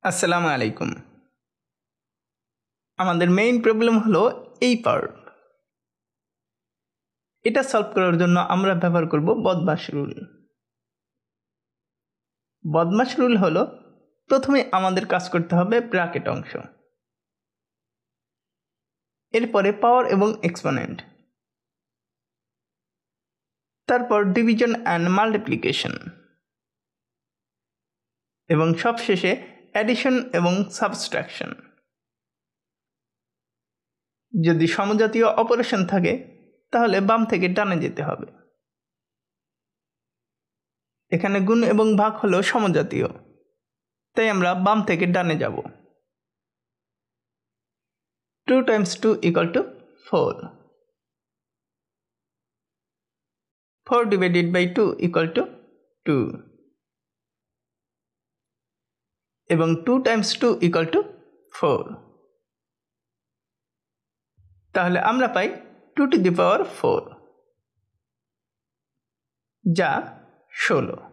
আসসালামু আলাইকুম। আমাদের মেইন প্রবলেম হলো এই পার্ট। এটা সলভ করার জন্য আমরা ব্যবহার করব বদমাশ রুল। বদমাশ রুল হলো প্রথমে আমাদের কাজ করতে হবে ব্র্যাকেট অংশ, এরপরে পাওয়ার এবং এক্সপোনেন্ট, তারপর ডিভিশন অ্যান্ড মাল্টিপ্লিকেশন এবং সবশেষে অ্যাডিশন এবং সাবট্রাকশন। যদি সমজাতীয় অপারেশন থাকে তাহলে বাম থেকে ডানে যেতে হবে। এখানে গুণ এবং ভাগ হলো সমজাতীয়, তাই আমরা বাম থেকে ডানে যাব। 2 times 2 equal to 4. 4 divided by 2 equal to 2. এবং 2 times 2 equal to 4. তাহলে আমরা পাই 2 to the power 4, যা 16।